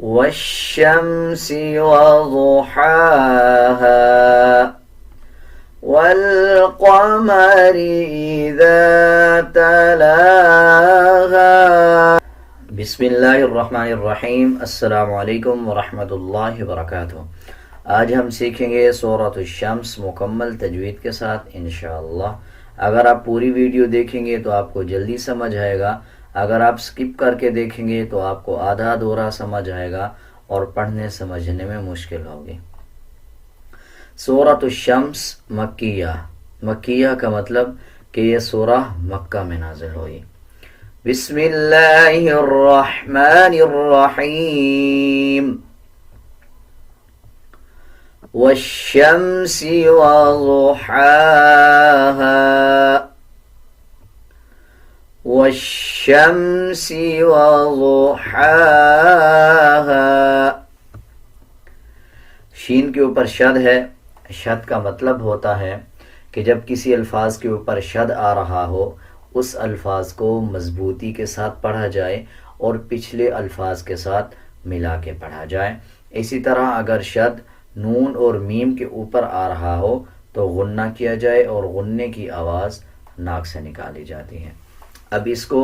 والشمس وضحاها والقمر إذا تلاها. بسم اللہ الرحمن الرحیم. السلام علیکم ورحمۃ اللہ وبرکاتہ. آج ہم سیکھیں گے سورۃ الشمس مکمل تجوید کے ساتھ انشاءاللہ. اگر آپ پوری ویڈیو دیکھیں گے تو آپ کو جلدی سمجھ آئے گا. اگر آپ سکپ کر کے دیکھیں گے تو آپ کو آدھا ادھورا سمجھ آئے گا اور پڑھنے سمجھنے میں مشکل ہوگی. سورۃ الشمس مکیہ. مکیہ کا مطلب کہ یہ سورہ مکہ میں نازل ہوئی. بسم اللہ الرحمن الرحیم. والشمس وضحاها والشمس وضحاها. شین کے اوپر شد ہے. شد کا مطلب ہوتا ہے کہ جب کسی الفاظ کے اوپر شد آ رہا ہو اس الفاظ کو مضبوطی کے ساتھ پڑھا جائے اور پچھلے الفاظ کے ساتھ ملا کے پڑھا جائے. اسی طرح اگر شد نون اور میم کے اوپر آ رہا ہو تو غنہ کیا جائے اور غننے کی آواز ناک سے نکالی جاتی ہے. اب اس کو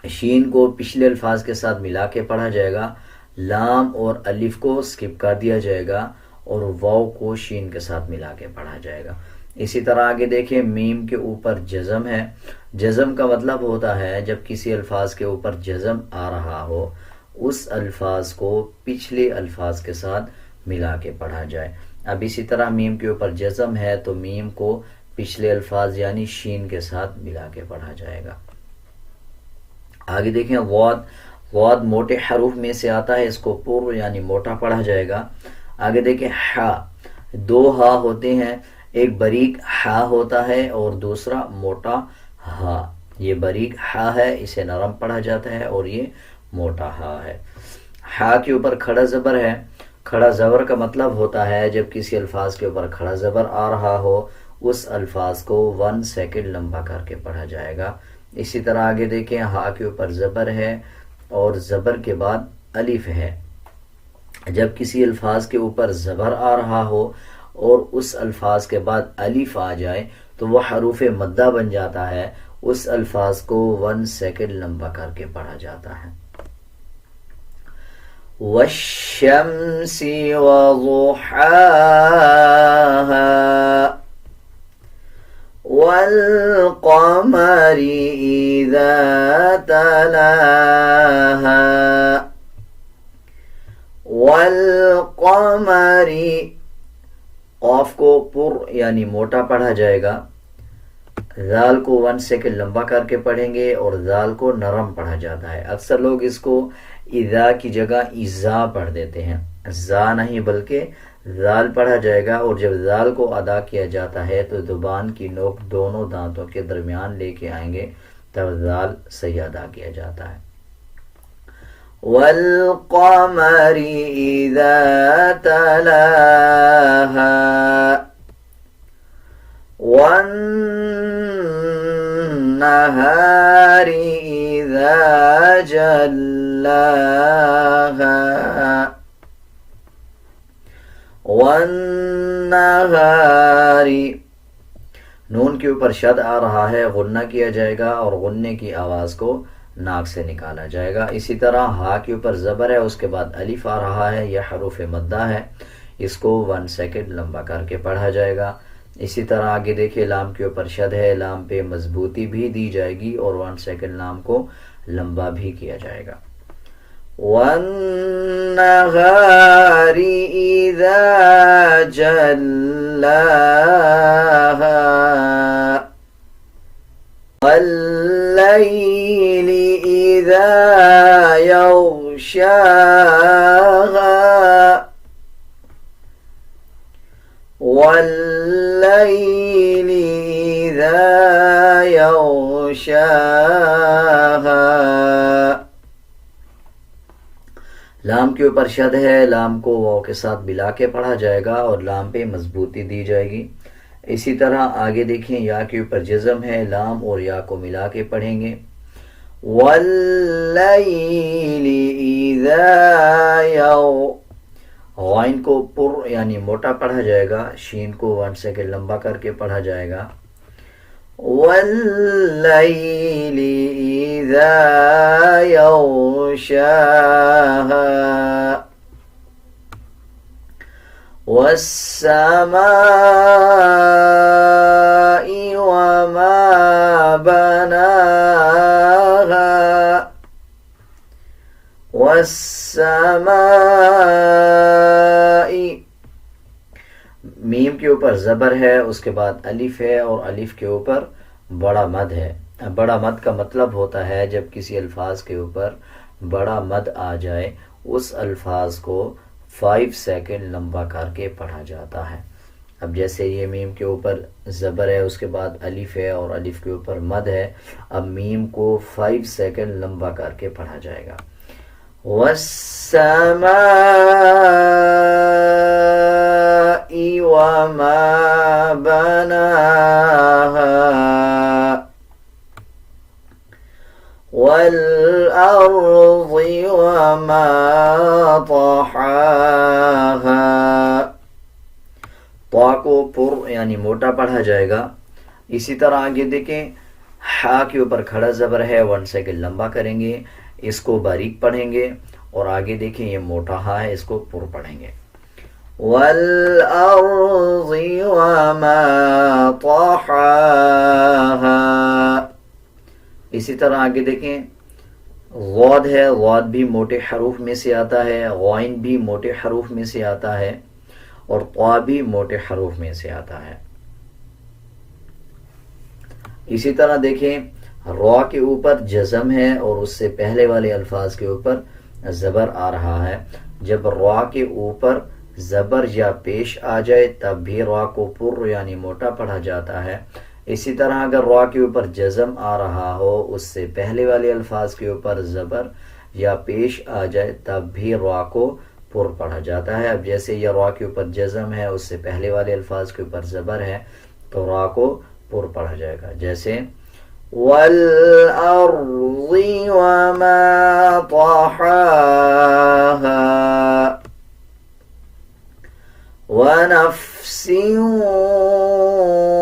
شین کو پچھلے الفاظ کے ساتھ ملا کے پڑھا جائے گا. لام اور الف کو سکپ کر دیا جائے گا اور واو کو شین کے ساتھ ملا کے پڑھا جائے گا. اسی طرح آگے دیکھیں میم کے اوپر جزم ہے. جزم کا مطلب ہوتا ہے جب کسی الفاظ کے اوپر جزم آ رہا ہو اس الفاظ کو پچھلے الفاظ کے ساتھ ملا کے پڑھا جائے. اب اسی طرح میم کے اوپر جزم ہے تو میم کو پچھلے الفاظ یعنی شین کے ساتھ ملا کے پڑھا جائے گا. آگے دیکھیں واد. واد موٹے حروف میں سے آتا ہے. اس کو پر یعنی موٹا پڑھا جائے گا. آگے دیکھیں ہا. دو ہا ہوتے ہیں. ایک باریک ہا ہوتا ہے اور دوسرا موٹا ہا. یہ باریک ہا ہے اسے نرم پڑھا جاتا ہے اور یہ موٹا ہا ہے. ہا کے اوپر کھڑا زبر ہے. کھڑا زبر کا مطلب ہوتا ہے جب کسی الفاظ کے اوپر کھڑا زبر آ رہا ہو اس الفاظ کو 1 سیکنڈ لمبا کر کے پڑھا جائے گا. اسی طرح آگے دیکھیں ہا کے اوپر زبر ہے اور زبر کے بعد الف ہے. جب کسی الفاظ کے اوپر زبر آ رہا ہو اور اس الفاظ کے بعد الف آ جائے تو وہ حروف مدہ بن جاتا ہے. اس الفاظ کو 1 سیکنڈ لمبا کر کے پڑھا جاتا ہے. والشمس وضحاها والقمر إذا تلاها والقمر. قاف کو پر یعنی موٹا پڑھا جائے گا. ذال کو 1 سیکنڈ لمبا کر کے پڑھیں گے اور ذال کو نرم پڑھا جاتا ہے. اکثر لوگ اس کو اذا کی جگہ ازا پڑھ دیتے ہیں. زا نہیں بلکہ ذال پڑھا جائے گا اور جب ذال کو ادا کیا جاتا ہے تو زبان کی نوک دونوں دانتوں کے درمیان لے کے آئیں گے تب ذال صحیح ادا کیا جاتا ہے. والقمر اذا تلاها والنهار اذا جلاها والنهار. نون کے اوپر شد آ رہا ہے غنہ کیا جائے گا اور غننے کی آواز کو ناک سے نکالا جائے گا. اسی طرح ہا کے اوپر زبر ہے اس کے بعد الف آ رہا ہے. یہ حروف مدہ ہے. اس کو 1 سیکنڈ لمبا کر کے پڑھا جائے گا. اسی طرح آگے دیکھیں لام کے اوپر شد ہے. لام پہ مضبوطی بھی دی جائے گی اور 1 سیکنڈ لام کو لمبا بھی کیا جائے گا. والنهار إذا جلاها والليل إذا يغشاها والليل إذا يغشاها. لام کے اوپر شد ہے. لام کو واو کے ساتھ ملا کے پڑھا جائے گا اور لام پہ مضبوطی دی جائے گی. اسی طرح آگے دیکھیں یا کے اوپر جزم ہے. لام اور یا کو ملا کے پڑھیں گے. واللیل اذا غائن کو پر یعنی موٹا پڑھا جائے گا، شین کو 1 سیکنڈ لمبا کر کے پڑھا جائے گا. واللیل اذا یغشاها والسماء وما بناها والسماء میم کے اوپر زبر ہے، اس کے بعد الف ہے اور الف کے اوپر بڑا مد ہے. بڑا مد کا مطلب ہوتا ہے جب کسی الفاظ کے اوپر بڑا مد آ جائے اس الفاظ کو 5 سیکنڈ لمبا کر کے پڑھا جاتا ہے. اب جیسے یہ میم کے اوپر زبر ہے، اس کے بعد الف ہے اور الف کے اوپر مد ہے. اب میم کو 5 سیکنڈ لمبا کر کے پڑھا جائے گا. والسماء وما بناها والأرض وما طحاها. طا کو پر یعنی موٹا پڑھا جائے گا. اسی طرح آگے دیکھیں، ہا کے اوپر کھڑا زبر ہے، 1 سیکنڈ لمبا کریں گے، اس کو باریک پڑھیں گے. اور آگے دیکھیں یہ موٹا ہا ہے، اس کو پر پڑھیں گے. والأرض وما طحاها. اسی طرح آگے دیکھیں، غاد ہے، غاد بھی موٹے حروف میں سے آتا ہے، غائن بھی موٹے حروف میں سے آتا ہے اور طا بھی موٹے حروف میں سے آتا ہے. اسی طرح دیکھیں، را کے اوپر جزم ہے اور اس سے پہلے والے الفاظ کے اوپر زبر آ رہا ہے. جب را کے اوپر زبر یا پیش آ جائے تب بھی را کو پر یعنی موٹا پڑھا جاتا ہے. اسی طرح اگر را کے اوپر جزم آ رہا ہو، اس سے پہلے والے الفاظ کے اوپر زبر یا پیش آ جائے تب بھی را کو پر پڑھا جاتا ہے. اب جیسے یہ را کے اوپر جزم ہے، اس سے پہلے والے الفاظ کے اوپر زبر ہے تو را کو پر پڑھا جائے گا. جیسے والأرض وما طحاها ونفس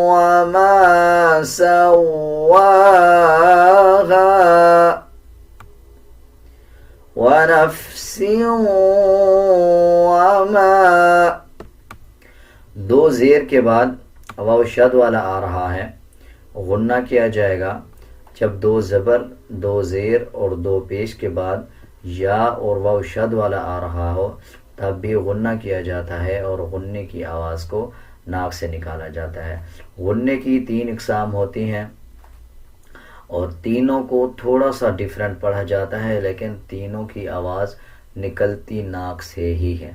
وما سواها ونفس وما. دو زیر کے بعد واو شد والا آ رہا ہے، غنہ کیا جائے گا. جب 2 زبر 2 زیر اور 2 پیش کے بعد یا اور واو شد والا آ رہا ہو تب بھی غنہ کیا جاتا ہے اور غنے کی آواز کو ناک سے نکالا جاتا ہے. غنے کی 3 اقسام ہوتی ہیں اور تینوں کو تھوڑا سا ڈیفرنٹ پڑھا جاتا ہے، لیکن تینوں کی آواز نکلتی ناک سے ہی ہے.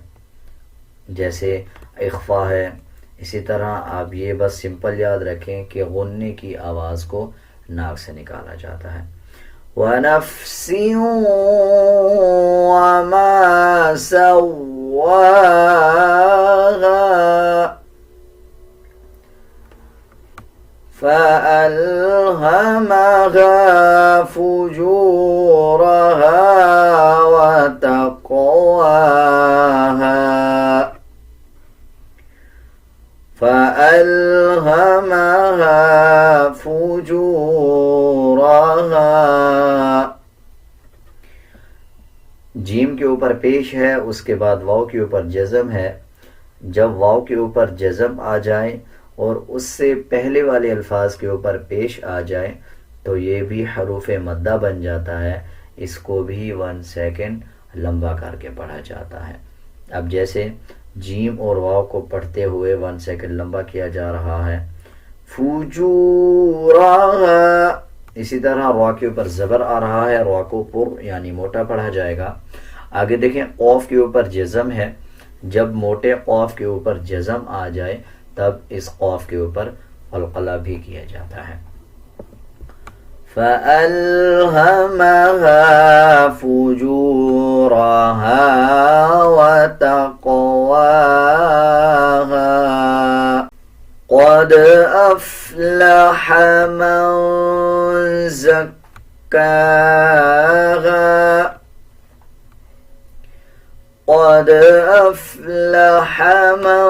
جیسے اخفا ہے. اسی طرح آپ یہ بس سمپل یاد رکھیں کہ غنے کی آواز کو ناک سے نکالا جاتا ہے. وَنَفْسٍ وَمَا سَوَّاهَا فَأَلْهَمَهَا فُجُورَهَا وَتَقْوَاهَا فَأَلْهَمَهَا فُجُورَهَا. جیم کے اوپر پیش ہے، اس کے بعد واو کے اوپر جزم ہے. جب واو کے اوپر جزم آ جائے اور اس سے پہلے والے الفاظ کے اوپر پیش آ جائے تو یہ بھی حروف مدہ بن جاتا ہے. اس کو بھی 1 سیکنڈ لمبا کر کے پڑھا جاتا ہے. اب جیسے جیم اور واو کو پڑھتے ہوئے 1 سیکنڈ لمبا کیا جا رہا ہے، فجورہا. اسی طرح را کے اوپر زبر آ رہا ہے، را کو پر یعنی موٹا پڑھا جائے گا. آگے دیکھیں، قوف کے اوپر جزم ہے. جب موٹے قوف کے اوپر جزم آ جائے تب اس قوف کے اوپر قلقلہ بھی کیا جاتا ہے. فَأَلْهَمَهَا فُجُورَهَا وَتَقْوَاهَا قَدْ أَفْلَحَ مَنْ زَكَّاهَا قد افلح من،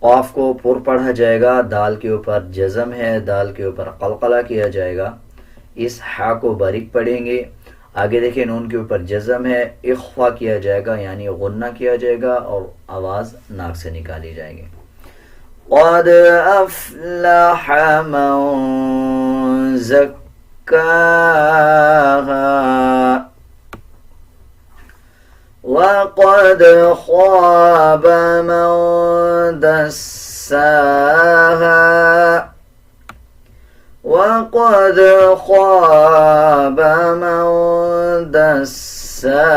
قاف کو پر پڑھا جائے گا، دال کے اوپر جزم ہے، دال کے اوپر قلقلہ کیا جائے گا، اس ہا کو باریک پڑھیں گے۔ آگے دیکھیں نون کے اوپر جزم ہے، اخفا کیا جائے گا یعنی غنہ کیا جائے گا اور آواز ناک سے نکالی جائے گی۔ قد افلح من زکاہا وقد خاب من دساہا وقد خاب من دساہا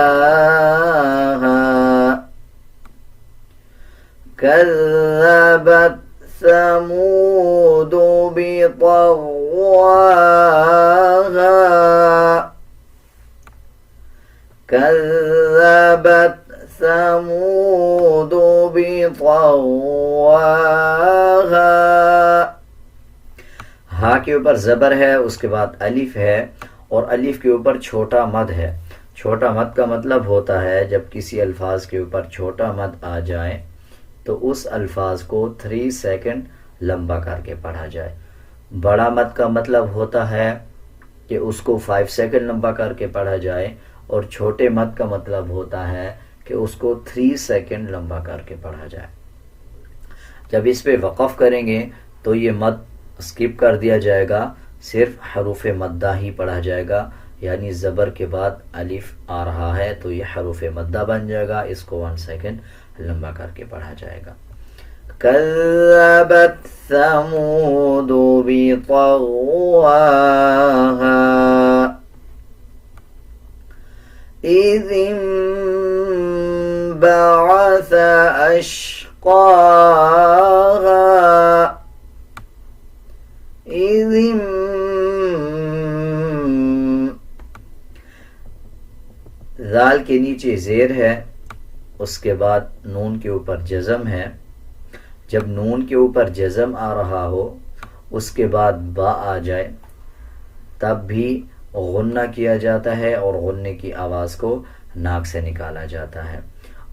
كذبت ثمود بطغواها كذبت ثمود بطغواها، ہا کے اوپر زبر ہے، اس کے بعد الف ہے اور الف کے اوپر چھوٹا مد ہے۔ چھوٹا مد کا مطلب ہوتا ہے جب کسی الفاظ کے اوپر چھوٹا مد آ جائے تو اس الفاظ کو 3 سیکنڈ لمبا کر کے پڑھا جائے۔ بڑا مد کا مطلب ہوتا ہے کہ اس کو 5 سیکنڈ لمبا کر کے پڑھا جائے، اور چھوٹے مد کا مطلب ہوتا ہے کہ اس کو 3 سیکنڈ لمبا کر کے پڑھا جائے۔ جب اس پہ وقف کریں گے تو یہ مد اسکپ کر دیا جائے گا، صرف حروف مدہ ہی پڑھا جائے گا، یعنی زبر کے بعد الف آ رہا ہے تو یہ حروف مدہ بن جائے گا، اس کو 1 سیکنڈ لمبا کر کے پڑھا جائے گا۔ كذبت ثمود بطغواها إذ انبعث أشقاها ذال کے نیچے زیر ہے، اس کے بعد نون کے اوپر جزم ہے۔ جب نون کے اوپر جزم آ رہا ہو اس کے بعد با آ جائے تب بھی غنہ کیا جاتا ہے اور غنے کی آواز کو ناک سے نکالا جاتا ہے۔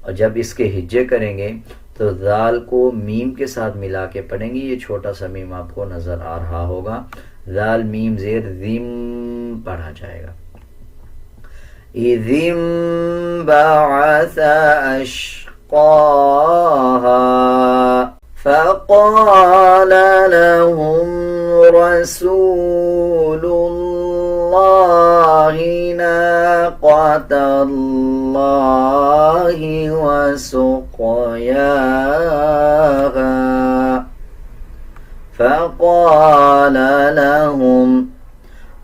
اور جب اس کے ہجے کریں گے تو ذال کو میم کے ساتھ ملا کے پڑھیں گے، یہ چھوٹا سا میم آپ کو نظر آ رہا ہوگا، ذال میم زیر ذم پڑھا جائے گا۔ اِذِ انبعث أشقاها فقال لهم رسول الله ناقة الله وسقياها فقال لهم،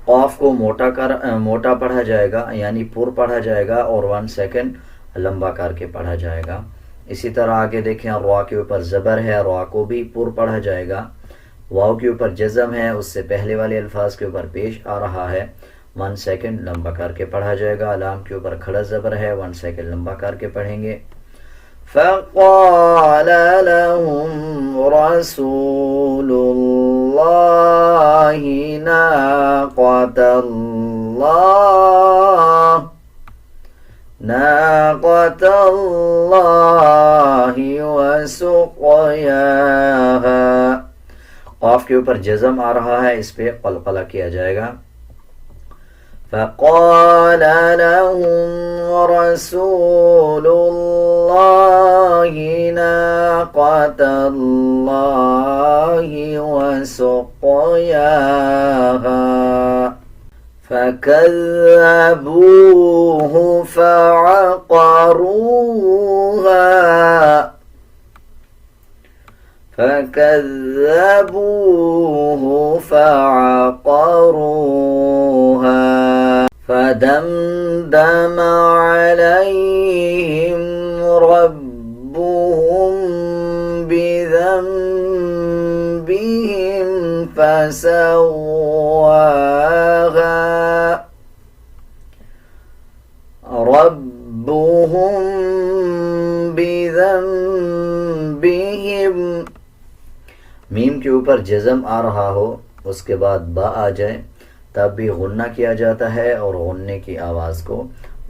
قاف کو موٹا پڑھا جائے گا یعنی پر پڑھا جائے گا اور 1 سیکنڈ لمبا کر کے پڑھا جائے گا۔ اسی طرح آگے دیکھیں را کے اوپر زبر ہے، را کو بھی پر پڑھا جائے گا۔ واو کے اوپر جزم ہے، اس سے پہلے والے الفاظ کے اوپر پیش آ رہا ہے، 1 سیکنڈ لمبا کر کے پڑھا جائے گا۔ لام کے اوپر کھڑا زبر ہے، 1 سیکنڈ لمبا کر کے پڑھیں گے۔ فقال لهم رسول الله ناقة الله وسقياها، قاف کے اوپر جزم آ رہا ہے، اس پہ قلقلہ کیا جائے گا۔ فقال لهم رسول الله ناقة الله وسقياها فكذبوه فعقروها فدمدم عليهم ربهم بذنبهم فسواها ربهم بذنبهم، میم کے اوپر جزم آ رہا ہو اس کے بعد با آ جائے تب بھی غنہ کیا جاتا ہے اور غننے کی آواز کو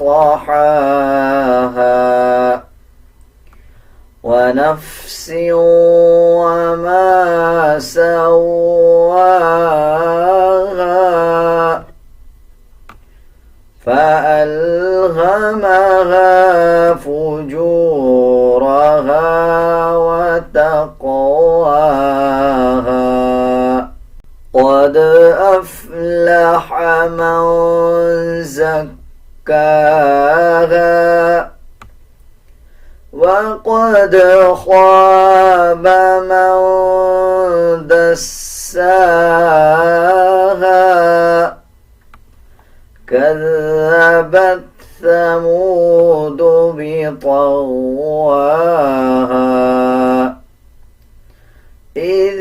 طحاها ونفس وما سواها فألهمها فجورها وتقواها قد أفلح من زكاها وقد خاب من دساها كذبت ثمود بطغواها إذ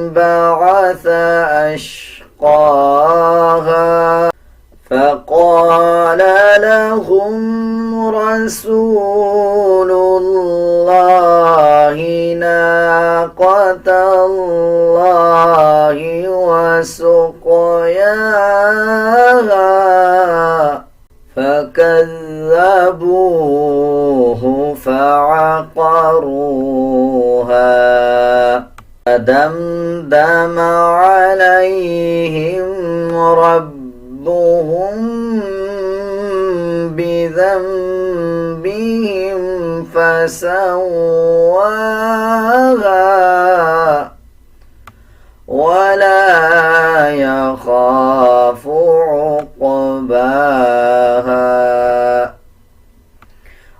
انبعث أشقاها فقال لهم رسول الله ناقة الله وسقياها فكذبوه فعقروها فدمدم عليهم ربهم بذنبهم فسواها ولا يخاف عقباها।